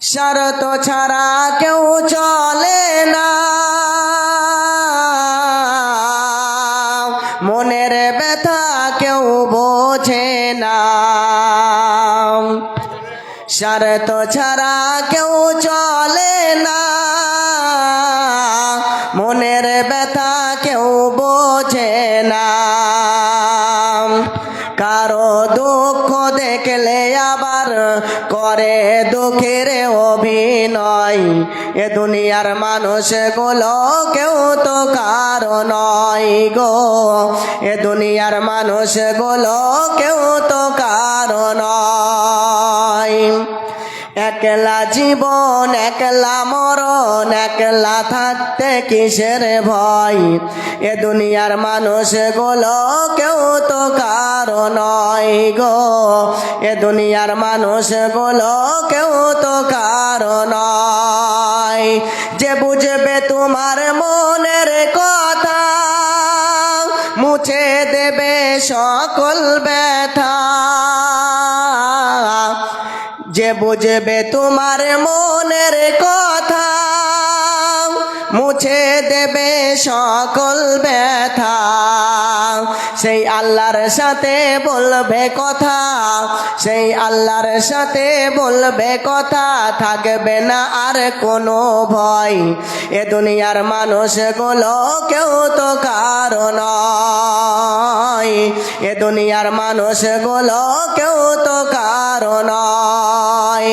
শরত ছাড়া কেউ চলে না, মনের ব্যথা কেউ বোঝে না। শরত ছাড়া কেউ চলে না, মনের ব্যথা কেউ বোঝে না। কারো দুঃখ দেখলে আবার করে দুঃখের অভিনয়। এ দুনিয়ার মানুষগুলো কেউ তো কারো নয় গো, এ দুনিয়ার মানুষগুলো কেউ তো কারো নয়। একলা জীবন একলা মরণ, একলা থাকতে কিসের ভয়। এ দুনিয়ার মানুষগুলো কেউ তো কারো নয় গো, এ দুনিয়ার মানুষগুলো কেউ তো কারো নয়। যে বুঝবে তোমার মনের কথা, মুছে দেবে সকল ব্যথা। যে বুঝবে তোমার মনের কথা, মুছে দেবে সকল ব্যথা। সেই আল্লাহর সাথে বলবে কথা, সেই আল্লাহর সাথে বলবে কথা, থাকবে না আর কোনো ভয়। এ দুনিয়ার মানুষগুলো কেউ তো কারো নয়, এ দুনিয়ার মানুষগুলো কেউ তো কারো নয়।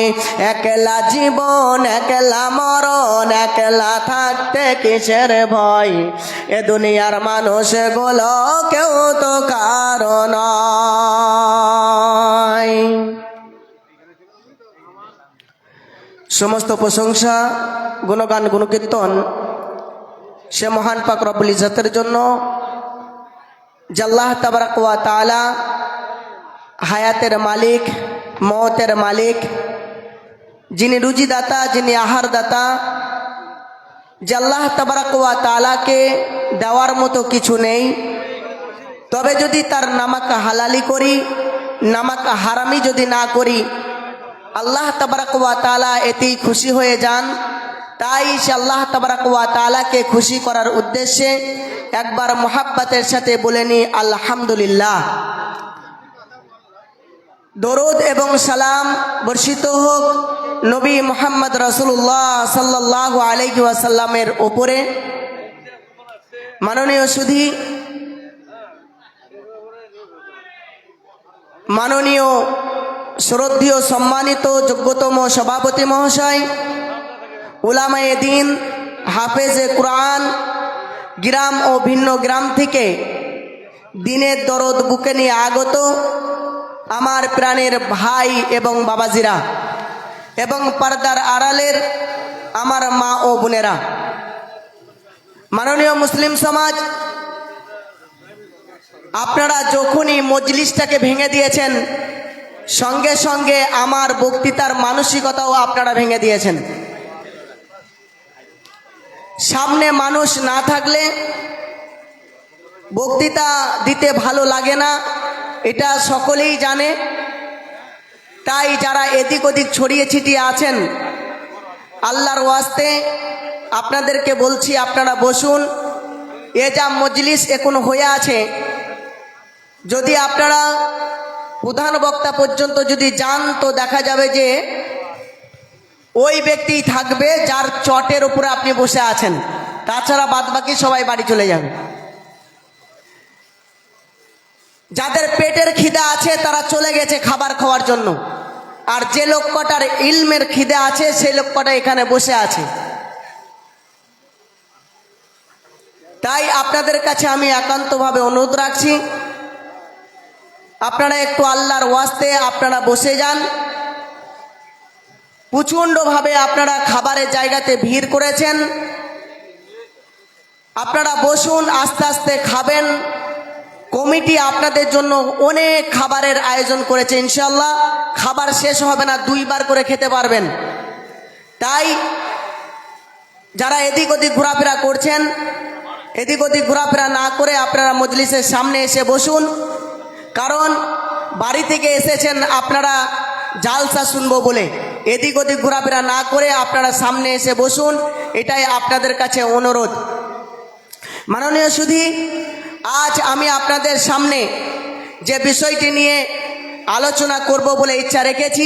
একলা জীবন একলা মরণ, একলা থাকতে কিসের ভয়। এ দুনিয়ার মানুষগুলো কেউ তো কারো নয়। সমস্ত প্রশংসা গুণগান গুণকীর্তন সে মহান পাক রব্বুল ইজ্জতের জন্য, যে আল্লাহ তাবারাক ওয়া তাআলা হায়াতের মালিক, মওতের মালিক, যিনি রুজিদাতা, যিনি আহার দাতা। যে আল্লাহ তাবারাক ওয়া তাআলাকে দেওয়ার মতো কিছু নেই। তবে যদি তার নামাক হালালি করি, নামাক হারামি যদি না করি, আল্লাহ তাবারাক ওয়া তাআলা এতেই খুশি হয়ে যান। তাই সে আল্লাহ তাবারাক ওয়া তাআলাকে খুশি করার উদ্দেশ্যে একবার মুহাব্বতের সাথে বলে নি আলহামদুলিল্লাহ। দরুদ এবং সালাম বর্ষিত হোক নবী মুহাম্মদ রাসূলুল্লাহ সাল্লাল্লাহু আলাইহি ওয়াসাল্লামের উপরে। মাননীয় সুধী, মাননীয় শ্রদ্ধেয় সম্মানিত যোগ্যতম সভাপতি মহাশয়, উলামায়ে দ্বীন, হাফেজে কুরআন, গ্রাম ও ভিন্ন গ্রাম থেকে দ্বীনের দরদ বুকে নিয়ে আগত আমার প্রাণের ভাই এবং বাবাজিরা, এবং পর্দার আড়ালের আমার মা ও বোনেরা, মাননীয় মুসলিম সমাজ, আপনারা যখনই মজলিসটাকে ভেঙে দিয়েছেন, সঙ্গে সঙ্গে আমার বক্তৃতার মানসিকতাও আপনারা ভেঙে দিয়েছেন। সামনে মানুষ না থাকলে বক্তৃতা দিতে ভালো লাগে না, এটা সকলেই জানে। তাই যারা এদিক ওদিক ছড়িয়ে ছিটিয়ে আছেন, আল্লাহর ওয়াস্তে আপনাদেরকে বলছি, আপনারা বসুন। এ যা মজলিস এখন হয়ে আছে, যদি আপনারা প্রধান বক্তা পর্যন্ত যদি যান, তো দেখা যাবে যে ওই ব্যক্তি থাকবে যার চটের উপরে আপনি বসে আছেন। তাছাড়া বাদবাকি সবাই বাড়ি চলে যাবে। যাদের পেটের খিদা আছে তারা চলে গেছে খাবার খাওয়ার জন্য, আর যে লোক কটার ইলমের খিদা আছে সেই লোক কটা এখানে বসে আছে। তাই আপনাদের কাছে আমি একান্তভাবে অনুরোধ রাখছি, আপনারা একটু আল্লাহর ওয়াস্তে আপনারা বসে যান। প্রচণ্ডভাবে আপনারা খাবারের জায়গাতে ভিড় করেছেন, আপনারা বসুন, আস্তে আস্তে খাবেন। কমিটি আপনাদের জন্য অনেক খাবারের আয়োজন করেছে, ইনশাআল্লাহ খাবার শেষ হবে না, দুইবার করে খেতে পারবেন। তাই যারা এদিক ওদিক ঘোরাফেরা করছেন, এদিক ওদিক ঘোরাফেরা না করে আপনারা মজলিসের সামনে এসে বসুন। কারণ বাড়ি থেকে এসেছেন আপনারা জালসা শুনবো বলে এদিক ওদিক ঘোরাফেরা না করে আপনারা সামনে এসে বসুন, এটাই আপনাদের কাছে অনুরোধ। মাননীয় সুধী, আজ আমি আপনাদের সামনে যে বিষয়টি নিয়ে আলোচনা করব বলে ইচ্ছা রেখেছি,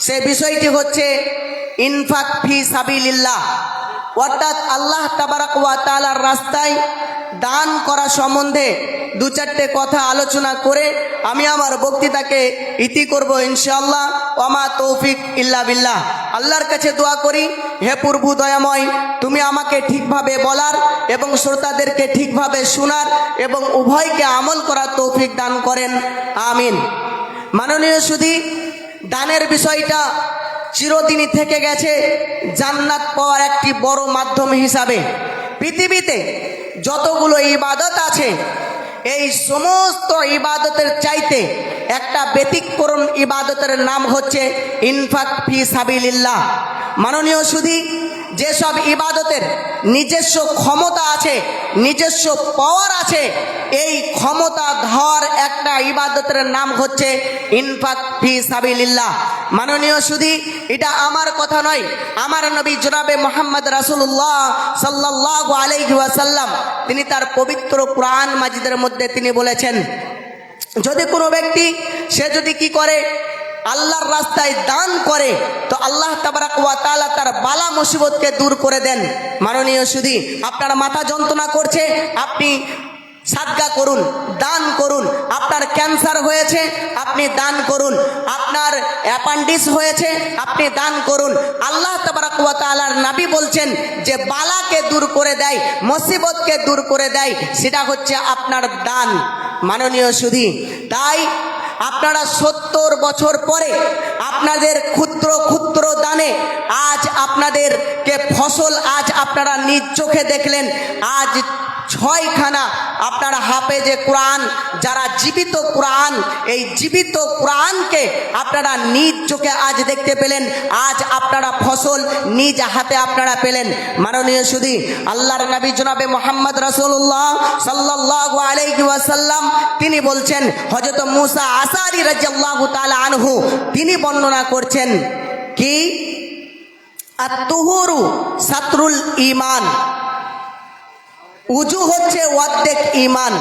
সে বিষয়টি হচ্ছে ইনফাক ফি সাবিলিল্লাহ, অর্থাৎ আল্লাহ তাবারাক ওয়া তাআলার রাস্তায় দান করা সম্বন্ধে দু চারটে কথা আলোচনা করে আমি আমার বক্তৃতাকে ইতি করব ইনশাআল্লাহ। ওমা তৌফিক ইল্লা বিল্লাহ। আল্লাহর কাছে দোয়া করি, হে প্রভু দয়াময়, তুমি আমাকে ঠিকভাবে বলার এবং শ্রোতাদেরকে ঠিকভাবে শোনার এবং উভয়কে আমল করার তৌফিক দান করেন, আমিন। মাননীয় সুধী, দানের বিষয়টা চিরদিনই থেকে গেছে জান্নাত পাওয়ার একটি বড় মাধ্যম হিসাবে। পৃথিবীতে যতগুলো ইবাদত আছে, এই সমস্ত ইবাদতের চাইতে একটা ব্যতিক্রম ইবাদতের নাম হচ্ছে ইনফাক ফি সাবিলিল্লাহ। মাননীয় সুধী, যেসব ইবাদতের নিজস্ব ক্ষমতা আছে, নিজস্ব পাওয়ার আছে, এই ক্ষমতা ধর একটা ইবাদতের নাম হচ্ছে ইনফাক ফি সাবিলিল্লাহ। মাননীয় সুধী, এটা আমার কথা নয়, আমার নবী জনাবে মুহাম্মদ রাসূলুল্লাহ সাল্লাল্লাহু আলাইহি ওয়াসাল্লাম তিনি তার পবিত্র কোরআন মাজিদের মধ্যে তিনি বলেছেন, যদি কোনো ব্যক্তি সে যদি কি করে, আল্লাহর রাস্তায় দান করে, তো আল্লাহ তাবারাক ওয়া তাআলা তার বালা মুসিবতকে দূর করে দেন। মাননীয় সুধী, আপনার মাথা যন্ত্রণা করছে, আপনি সাদকা করুন, দান করুন। আপনার ক্যান্সার হয়েছে, আপনি দান করুন। আপনার অ্যাপেন্ডিক্স হয়েছে, আপনি দান করুন। আল্লাহ তাবারাক ওয়া তাআলার নবী বলছেন যে বালাকে দূর করে দেয়, মুসিবতকে দূর করে দেয়, সেটা হচ্ছে আপনার দান। মাননীয় সুধী, তাই আপনারা 70 বছর পরে আপনাদের ক্ষুদ্র ক্ষুদ্র দানে আজ আপনাদেরকে ফসল আজ আপনারা নিজ চোখে দেখলেন। আজ 6খানা আপনারা হাফেজে কোরআন, যারা জীবিত কোরআন, এই জীবিত কোরআনকে আপনারা নিজ চোখে আজ দেখতে পেলেন। আজ আপনারা ফসল নিজ হাতে আপনারা পেলেন। মাননীয় সুধী, আল্লাহর নবী জনাবে মুহাম্মদ রাসূলুল্লাহ সাল্লাল্লাহু আলাইহি ওয়াসাল্লাম তিনি বলছেন, হযরত মুসা আশআরী রাদিয়াল্লাহু তাআলা আনহু তিনি বর্ণনা করছেন কি, আত-তুহুরু সাতরুল ঈমান, উজু হচ্ছে অর্ধেক ঈমান।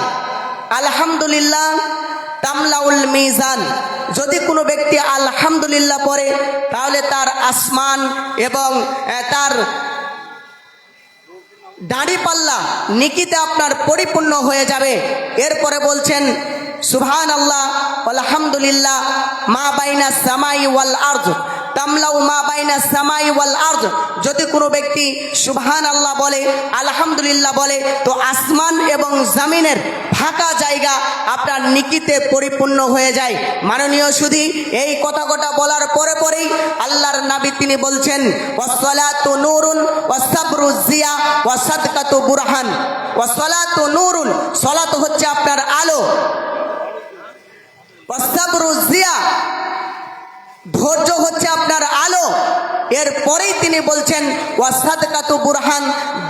আলহামদুলিল্লাহ তামলাউল মিজান, যদি কোনো ব্যক্তি আলহামদুলিল্লাহ পড়ে তাহলে তার আসমান এবং তার দাঁড়িপাল্লা নিকিতে আপনার পরিপূর্ণ হয়ে যাবে। এরপরে বলছেন সুবহানাল্লাহ আলহামদুলিল্লাহ মা বাইনা সামাই ওয়াল আরদ তামলাউ মা বাইনা সামাই ওয়াল আরদ, যদি কোনো ব্যক্তি সুবহানাল্লাহ বলে, আলহামদুলিল্লাহ বলে, তো আসমান এবং জমিনের ফাঁকা জায়গা আপনার নিকিতে পরিপূর্ণ হয়ে যায়। মাননীয় সুধী, এই কথা বলার পরেই আল্লাহর নবী তিনি বলছেন, ওয়াসসালাতু নূরুন ওয়াসসাবরু জিয়া ওয়াসাদকাতু বুরহান। ওয়াসসালাতু নূরুন, সালাত হচ্ছে আপনার আলো, ওয়াসসাবরু জিয়া ধৈর্য হচ্ছে আপনার আলো। এরপরেই তিনি বলছেন ওয়াসাদকাতু বুরহান,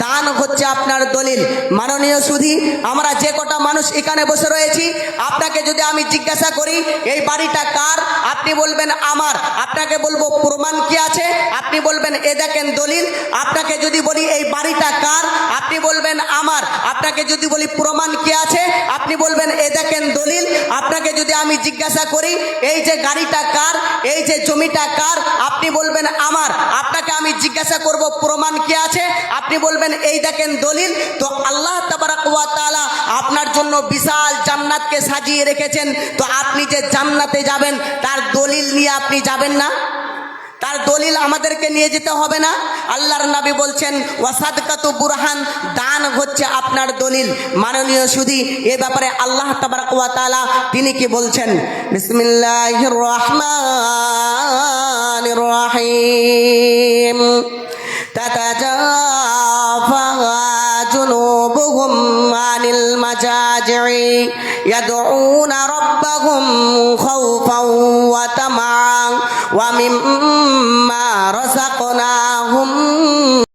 দান হচ্ছে আপনার দলিল। মাননীয় সুধী, আমরা যে কটা মানুষ এখানে বসে রয়েছি, আপনাকে যদি আমি জিজ্ঞাসা করি এই বাড়িটা কার, আপনি বলবেন আমার। আপনাকে বলবো প্রমাণ কি আছে, আপনি বলবেন এ দেখেন দলিল। আপনাকে যদি বলি এই বাড়িটা কার, আপনি বলবেন আমার। আপনাকে যদি বলি প্রমাণ কি আছে, আপনি বলবেন এ দেখেন দলিল। আপনাকে যদি আমি জিজ্ঞাসা করি এই যে গাড়িটা কার, এই যে জমিটা কার, আপনি বলবেন আমার। আপনাকে আমি জিজ্ঞাসা করব প্রমাণ কি আছে, আপনি বলবেন এই দেখেন দলিল। তো আল্লাহ তাবারাক ওয়া তাআলা আপনার জন্য বিশাল জান্নাতকে সাজিয়ে রেখেছেন, তো আপনি যে জান্নাতে যাবেন তার দলিল নিয়ে আপনি যাবেন না? তার দলিল আমাদেরকে নিয়ে যেতে হবে না? আল্লাহর নবী বলছেন ওয়াসাদকাতু বুরহান, দান হচ্ছে আপনার দলিল। মাননীয় সুধী, এ ব্যাপারে আল্লাহ তাবারাক ওয়া তাআলা তিনি কি বলছেন, বিসমিল্লাহির রহমানির রহিম, তাতাজাফা জুনুবুহুম আনিল মাজাজি'i ইয়াদউনা রাব্বাহুম খাওফান ওয়া তামা'আন ওয়া মিম্মা রাযাকনাহুম